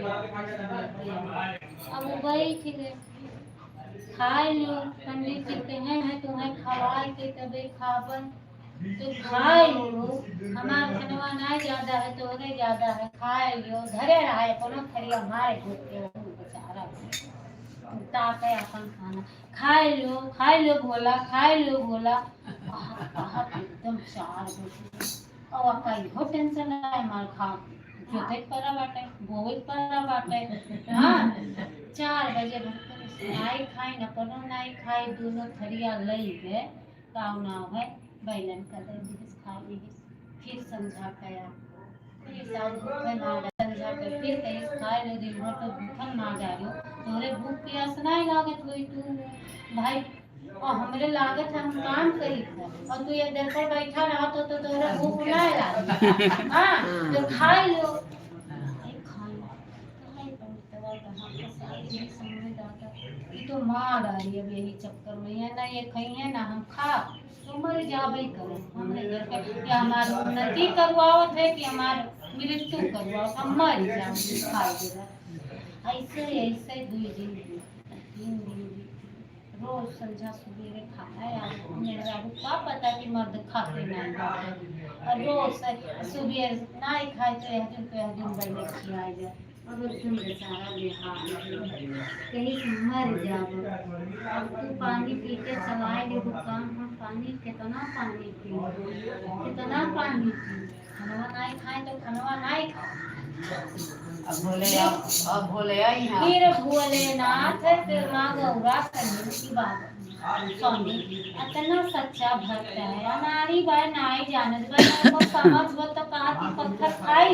अब वो बैठ गए खाए लो। पंडित जी कहे हैं तुम्हें खवाए के तबे खाबन तो खाए लो। हमार खनवा नहीं ज्यादा है तो उन्हें ज्यादा है खाए लो धरे रहा कोनो थरिया मारे घुट के बेचारा ताके अपन खाए लो बोला खाए लो बोला एकदम चार बजे और कई हो टेंशन है मार खा जोते परा बाटे बोवे परा बाटे हां 4 बजे नाई खाई न कोनो नाई खाई दोनों थरिया लई के कावना है बैलन का दे दिस खा ली फिर समझा गया फिर साल भूखे मार समझा के फिर कहीं खाए ले दिन भर तो भूखन मार जा रही तोरे भूख प्यास नहीं लागत हुई तू भाई और हमरे लागत हम काम करी था और तू ये देर पर बैठा रहा तो तोरे भूख नहीं लागी हां तो खाए लो तो मार आ रही है यही चक्कर में है ना ये कहीं है ना हम खा तो मर जाबे करे हमने घर पे कि हमारी उन्नति करवावत है कि हमारे मृत्यु करवावत हम मर जाएंगे खाए देगा ऐसे ऐसे 2 दिन 3 दिन रोज संझा सवेरे खाना है मेरे बाबू का पता कि मर्द खाते नहीं और रोज सुबह नहीं खाए तो दिन बैठे खिलाए जाए अगर तुम बेचारा बिहार कहीं मर जाओ अब तू पानी पी के चलाए ले दुकान हम पानी कितना पानी पी खनवा नहीं खाए तो खनवा नहीं खाए अब भोले आई हैं फिर भोलेनाथ फिर माँ गौरा करने की बात स्वामी इतना सच्चा भक्त है हमारी बार नहीं जानत बार समझ वो तो कहा कि पत्थर खाई